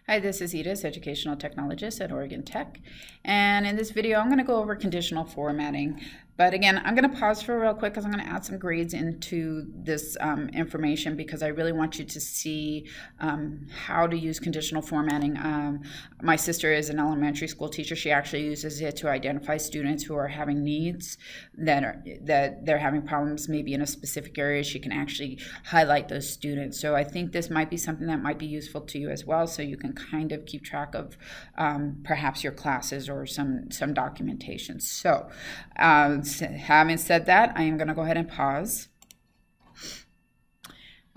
Hi, this is Edith, Educational Technologist at Oregon Tech. And in this video, I'm going to go over conditional formatting. But again, I'm going to pause for real quick because I'm going to add some grades into this information because I really want you to see how to use conditional formatting. My sister is an elementary school teacher. She actually uses it to identify students who are having needs that they're having problems maybe in a specific area. She can actually highlight those students. So I think this might be something that might be useful to you as well, so you can kind of keep track of perhaps your classes or some documentation. So having said that, I am going to go ahead and pause.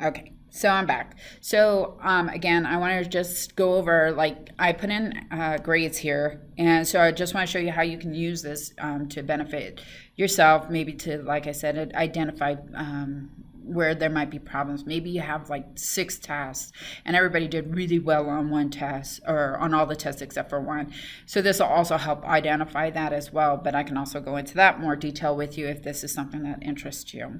Okay, so I'm back. So again, I want to just go over, like, I put in grades here, and so I just want to show you how you can use this to benefit yourself, maybe to, like I said, identify where there might be problems. Maybe you have like 6 tasks and everybody did really well on one test, or on all the tests except for one. So this will also help identify that as well, but I can also go into that more detail with you if this is something that interests you.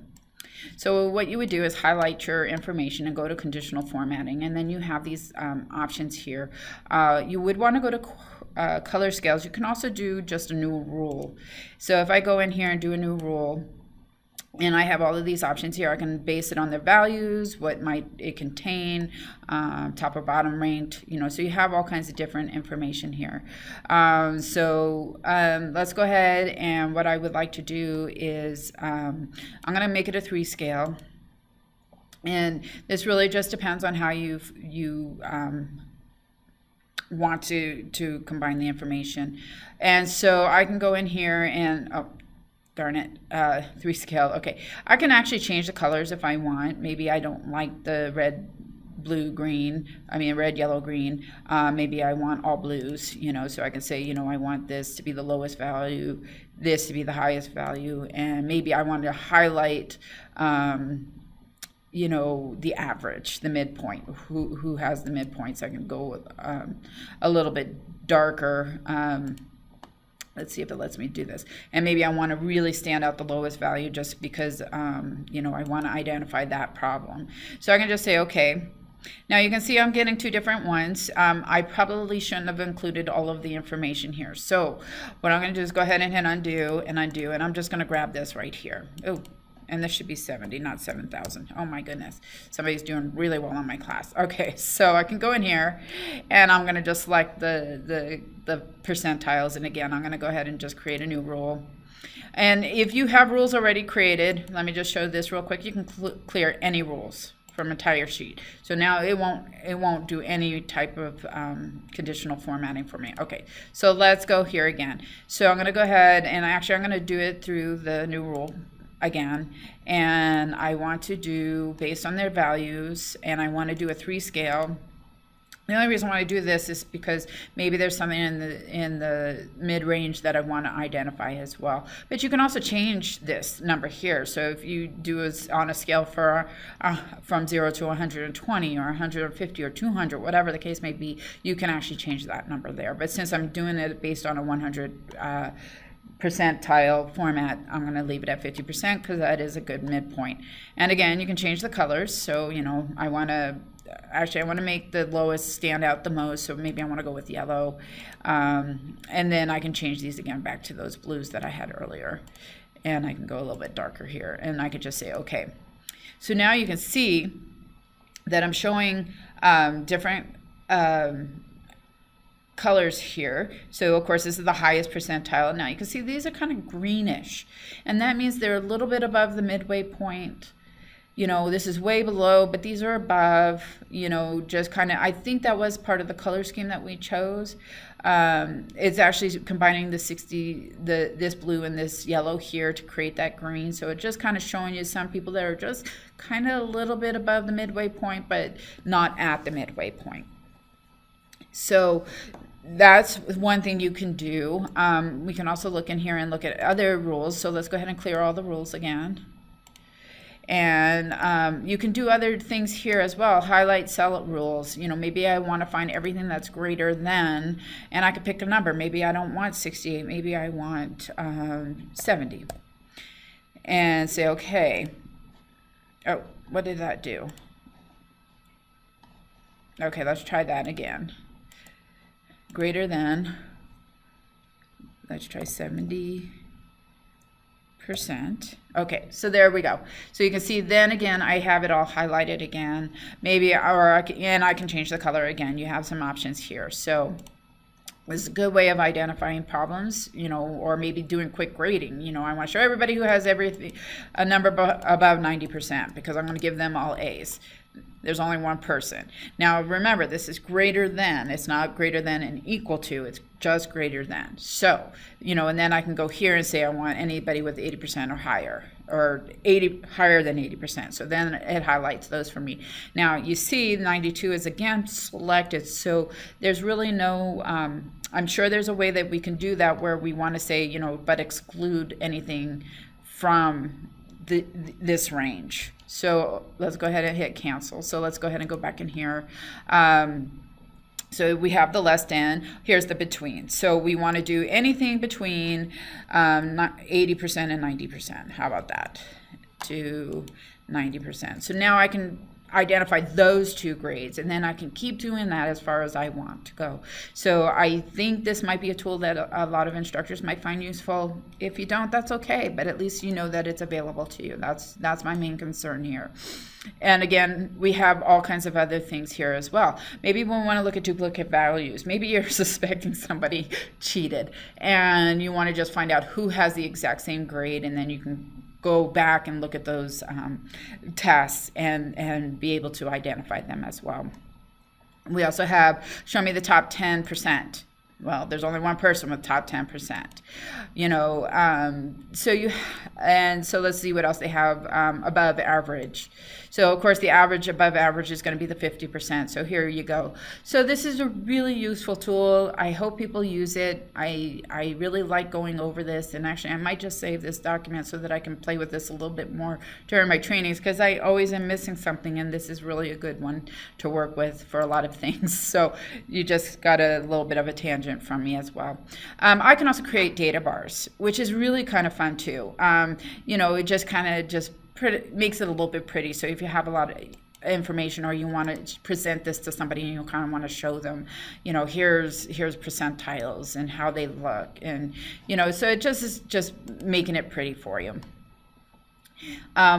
So what you would do is highlight your information and go to conditional formatting, and then you have these options here. You would want to go to color scales. You can also do just a new rule. So if I go in here and do a new rule, and I have all of these options here, I can base it on their values, what might it contain, top or bottom ranked, so you have all kinds of different information here. Let's go ahead, and what I would like to do is I'm going to make it a 3 scale. And this really just depends on how you want to combine the information. And so I can go in here and, oh, darn it, 3 scale. Okay, I can actually change the colors if I want. Maybe I don't like the red, blue, green. I mean, red, yellow, green. Maybe I want all blues, so I can say, I want this to be the lowest value, this to be the highest value, and maybe I want to highlight, the average, the midpoint, who has the midpoints. I can go with a little bit darker. Let's see if it lets me do this. And maybe I want to really stand out the lowest value just because, I want to identify that problem. So I can just say, okay. Now you can see I'm getting 2 different ones. I probably shouldn't have included all of the information here. So what I'm going to do is go ahead and hit undo, and I'm just going to grab this right here. Oh. And this should be 70, not 7,000. Oh my goodness. Somebody's doing really well on my class. Okay, so I can go in here and I'm going to just select the percentiles. And again, I'm going to go ahead and just create a new rule. And if you have rules already created, let me just show this real quick. You can clear any rules from entire sheet. So now it won't do any type of conditional formatting for me. Okay, so let's go here again. So I'm going to go ahead and actually I'm going to do it through the new rule again, and I want to do based on their values, and I want to do a 3 scale. The only reason why I do this is because maybe there's something in the mid-range that I want to identify as well. But you can also change this number here. So if you do it on a scale for from 0 to 120 or 150 or 200, whatever the case may be, you can actually change that number there. But since I'm doing it based on a 100 percentile format, I'm going to leave it at 50% because that is a good midpoint. And again, you can change the colors. So I want to make the lowest stand out the most, so maybe I want to go with yellow, and then I can change these again back to those blues that I had earlier, and I can go a little bit darker here, and I could just say okay. So now you can see that I'm showing different colors here. So of course this is the highest percentile. Now you can see these are kind of greenish, and that means they're a little bit above the midway point. This is way below, but these are above, just kind of, I think that was part of the color scheme that we chose. It's actually combining this blue and this yellow here to create that green. So it's just kind of showing you some people that are just kind of a little bit above the midway point, but not at the midway point. So that's one thing you can do. We can also look in here and look at other rules. So let's go ahead and clear all the rules again. And you can do other things here as well. Highlight cell rules. Maybe I want to find everything that's greater than, and I could pick a number. Maybe I don't want 68. Maybe I want 70. And say, okay. Oh, what did that do? Okay, let's try that again. greater than, let's try 70%. Okay, so there we go. So you can see then again, I have it all highlighted again. Maybe, and I can change the color again. You have some options here. So this is a good way of identifying problems, you know, or maybe doing quick grading. You know, I want to show everybody who has everything, a number above 90%, because I'm going to give them all A's. There's only one person. Now remember, this is greater than. It's not greater than and equal to. It's just greater than. So, you know, and then I can go here and say I want anybody with 80% or higher, or higher than 80%. So then it highlights those for me. Now you see 92 is again selected. So there's really no, I'm sure there's a way that we can do that where we want to say, you know, but exclude anything from this range. So let's go ahead and hit cancel. So let's go ahead and go back in here. So we have the less than, here's the between. So we want to do anything between 80% and 90%. How about that? To 90%. So now I can identify those two grades, and then I can keep doing that as far as I want to go. So I think this might be a tool that a lot of instructors might find useful. If you don't, that's okay, but at least you know that it's available to you. That's my main concern here. And again, we have all kinds of other things here as well. Maybe we want to look at duplicate values. Maybe you're suspecting somebody cheated and you want to just find out who has the exact same grade, and then you can go back and look at those tests and be able to identify them as well. We also have show me the top 10%. Well, there's only one person with top 10%, you know, so let's see what else they have. Above average. So of course the average above average is going to be the 50%. So here you go. So this is a really useful tool. I hope people use it. I really like going over this, and actually I might just save this document so that I can play with this a little bit more during my trainings, because I always am missing something, and this is really a good one to work with for a lot of things. So you just got a little bit of a tangent from me as well. I can also create data bars, which is really kind of fun too. You know, it just kind of makes it a little bit pretty. So if you have a lot of information, or you want to present this to somebody and you kind of want to show them, you know, here's percentiles and how they look, and you know, so it just is just making it pretty for you.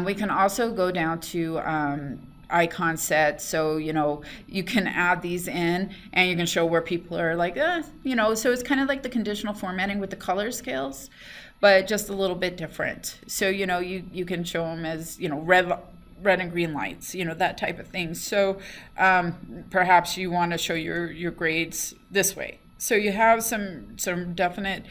We can also go down to icon set. So, you know, you can add these in and you can show where people are like, you know, so it's kind of like the conditional formatting with the color scales, but just a little bit different. So, you know, you can show them as, you know, red and green lights, you know, that type of thing. So perhaps you want to show your grades this way. So you have some definite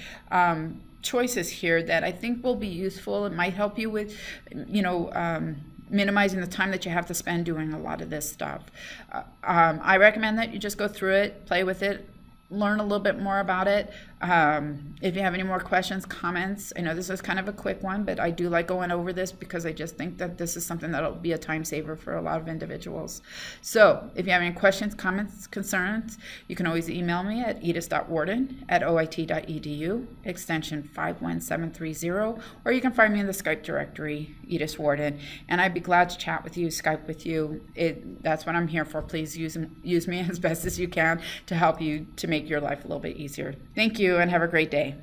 choices here that I think will be useful. It might help you with, you know, minimizing the time that you have to spend doing a lot of this stuff. I recommend that you just go through it, play with it, learn a little bit more about it. If you have any more questions, comments, I know this is kind of a quick one, but I do like going over this because I just think that this is something that'll be a time saver for a lot of individuals. So if you have any questions, comments, concerns, you can always email me at edis.warden@oit.edu, extension 51730, or you can find me in the Skype directory, Edis Warden, and I'd be glad to chat with you, Skype with you. That's what I'm here for. Please use me as best as you can to help you to make your life a little bit easier. Thank you, and have a great day.